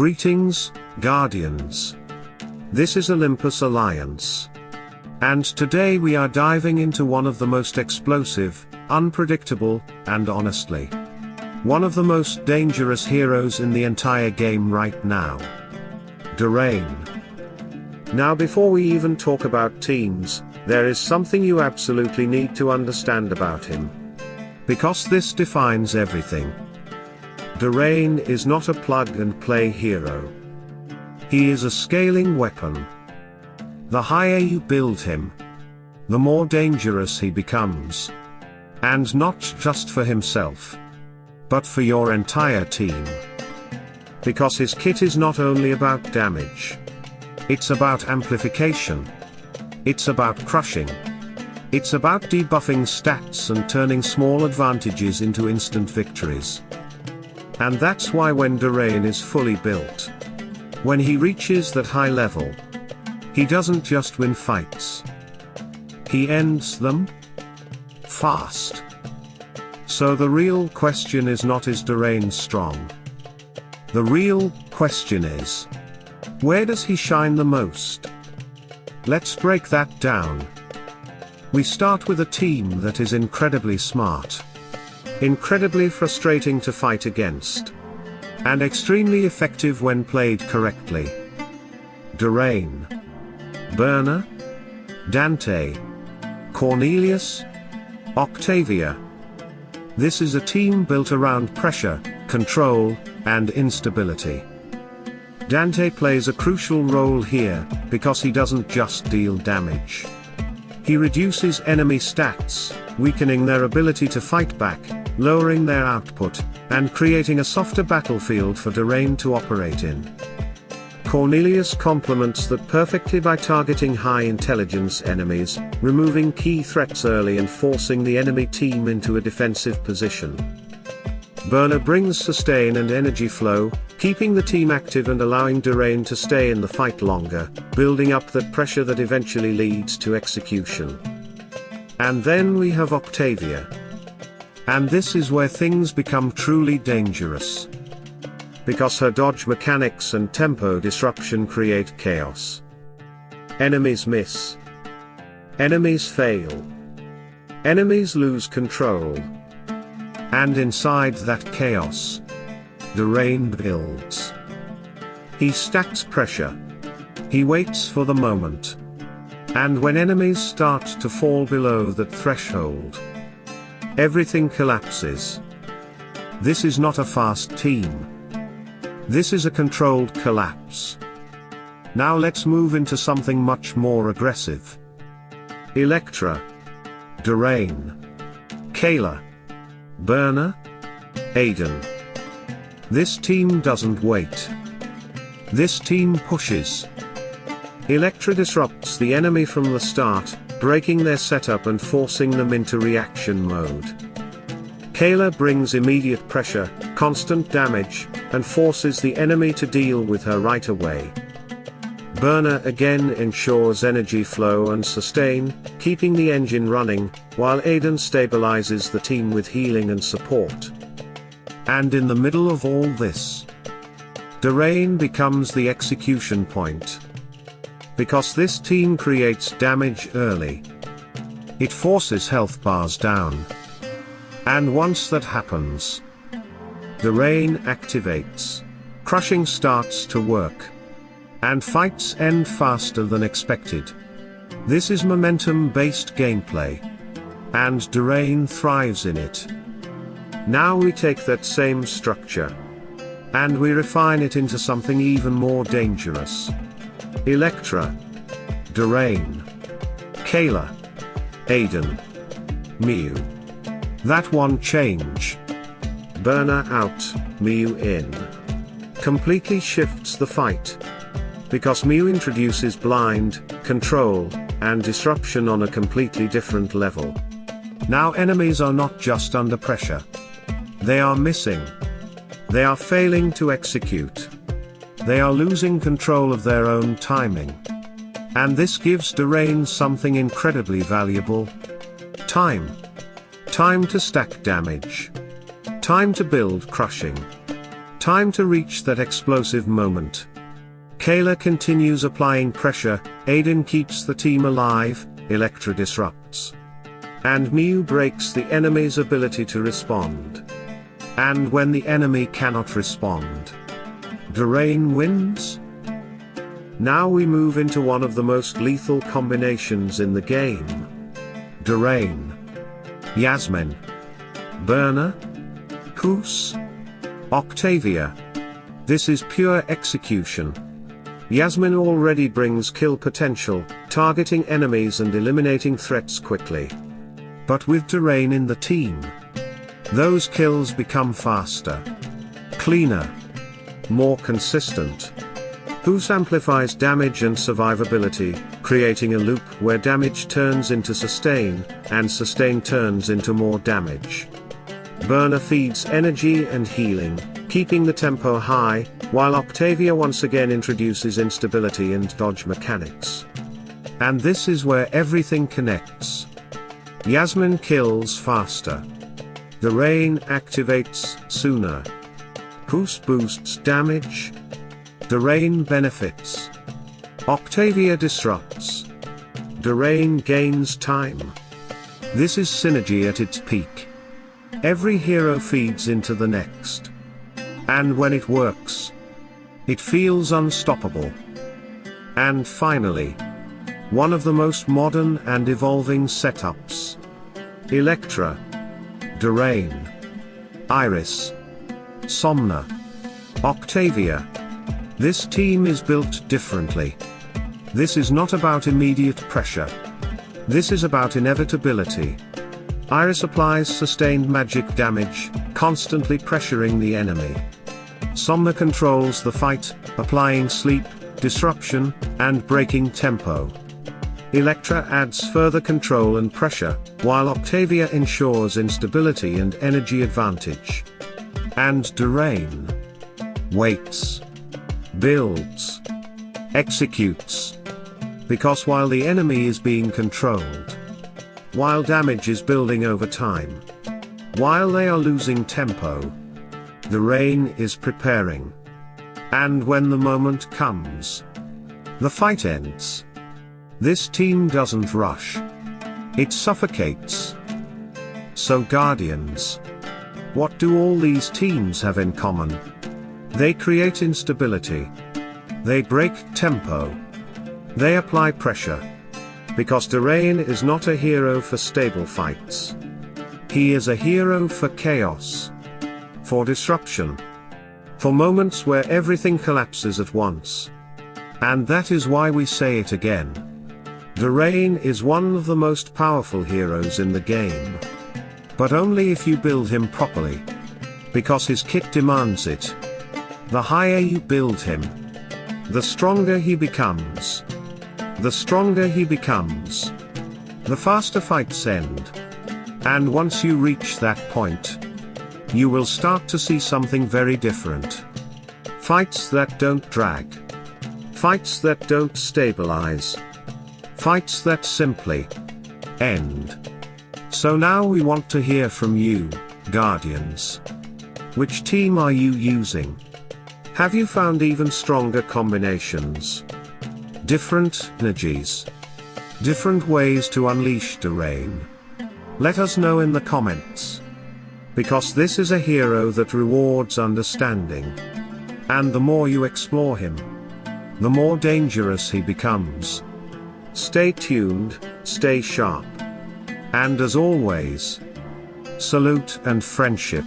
Greetings, Guardians. This is Olympus Alliance. And today we are diving into one of the most explosive, unpredictable, and honestly, one of the most dangerous heroes in the entire game right now. Drayne. Now before we even talk about teams, there is something you absolutely need to understand about him. Because this defines everything. Drayne is not a plug-and-play hero. He is a scaling weapon. The higher you build him, the more dangerous he becomes. And not just for himself, but for your entire team. Because his kit is not only about damage. It's about amplification. It's about crushing. It's about debuffing stats and turning small advantages into instant victories. And that's why when Drayne is fully built, when he reaches that high level, he doesn't just win fights. He ends them fast. So the real question is not, is Drayne strong? The real question is, where does he shine the most? Let's break that down. We start with a team that is incredibly smart. Incredibly frustrating to fight against. And extremely effective when played correctly. Drayne, Byrna, Dante, Cornelius, Octavia. This is a team built around pressure, control, and instability. Dante plays a crucial role here, because he doesn't just deal damage. He reduces enemy stats, weakening their ability to fight back, lowering their output, and creating a softer battlefield for Drayne to operate in. Cornelius complements that perfectly by targeting high-intelligence enemies, removing key threats early and forcing the enemy team into a defensive position. Byrna brings sustain and energy flow, keeping the team active and allowing Drayne to stay in the fight longer, building up that pressure that eventually leads to execution. And then we have Octavia. And this is where things become truly dangerous. Because her dodge mechanics and tempo disruption create chaos. Enemies miss. Enemies fail. Enemies lose control. And inside that chaos, Drayne builds. He stacks pressure. He waits for the moment. And when enemies start to fall below that threshold, everything collapses. This is not a fast team. This is a controlled collapse. Now let's move into something much more aggressive. Electra, Drayne, Kayla, Byrna, Aidan. This team doesn't wait. This team pushes. Electra disrupts the enemy from the start, breaking their setup and forcing them into reaction mode. Kayla brings immediate pressure, constant damage, and forces the enemy to deal with her right away. Byrna again ensures energy flow and sustain, keeping the engine running, while Aidan stabilizes the team with healing and support. And in the middle of all this, Drayne becomes the execution point. Because this team creates damage early. It forces health bars down. And once that happens, Drayne activates. Crushing starts to work. And fights end faster than expected. This is momentum-based gameplay. And Drayne thrives in it. Now we take that same structure. And we refine it into something even more dangerous. Electra, Drayne, Kayla, Aidan, Miu. That one change. Byrna out, Miu in. Completely shifts the fight. Because Miu introduces blind, control, and disruption on a completely different level. Now enemies are not just under pressure. They are missing. They are failing to execute. They are losing control of their own timing. And this gives Drayne something incredibly valuable. Time. Time to stack damage. Time to build crushing. Time to reach that explosive moment. Kayla continues applying pressure, Aidan keeps the team alive, Electra disrupts. And Mew breaks the enemy's ability to respond. And when the enemy cannot respond, Drayne wins? Now we move into one of the most lethal combinations in the game. Drayne, Yasmine, Byrna, Guus, Octavia. This is pure execution. Yasmine already brings kill potential, targeting enemies and eliminating threats quickly. But with Drayne in the team, those kills become faster, cleaner, more consistent. Guus amplifies damage and survivability, creating a loop where damage turns into sustain, and sustain turns into more damage. Byrna feeds energy and healing, keeping the tempo high, while Octavia once again introduces instability and dodge mechanics. And this is where everything connects. Yasmine kills faster. Drayne activates sooner. Guus boosts damage. Drayne benefits. Octavia disrupts. Drayne gains time. This is synergy at its peak. Every hero feeds into the next. And when it works, it feels unstoppable. And finally, one of the most modern and evolving setups. Electra, Drayne, Iris, Somna, Octavia. This team is built differently. This is not about immediate pressure. This is about inevitability. Iris applies sustained magic damage, constantly pressuring the enemy. Somna controls the fight, applying sleep, disruption, and breaking tempo. Electra adds further control and pressure, while Octavia ensures instability and energy advantage. And Drayne waits, builds, executes. Because while the enemy is being controlled, while damage is building over time, while they are losing tempo, Drayne is preparing. And when the moment comes, the fight ends. This team doesn't rush. It suffocates. So Guardians, what do all these teams have in common? They create instability. They break tempo. They apply pressure. Because Drayne is not a hero for stable fights. He is a hero for chaos. For disruption. For moments where everything collapses at once. And that is why we say it again. Drayne is one of the most powerful heroes in the game. But only if you build him properly. Because his kit demands it. The higher you build him, the stronger he becomes. The stronger he becomes, the faster fights end. And once you reach that point, you will start to see something very different. Fights that don't drag. Fights that don't stabilize. Fights that simply end. So now we want to hear from you, Guardians. Which team are you using? Have you found even stronger combinations? Different energies. Different ways to unleash Drayne. Let us know in the comments. Because this is a hero that rewards understanding. And the more you explore him, the more dangerous he becomes. Stay tuned, stay sharp. And as always, salute and friendship.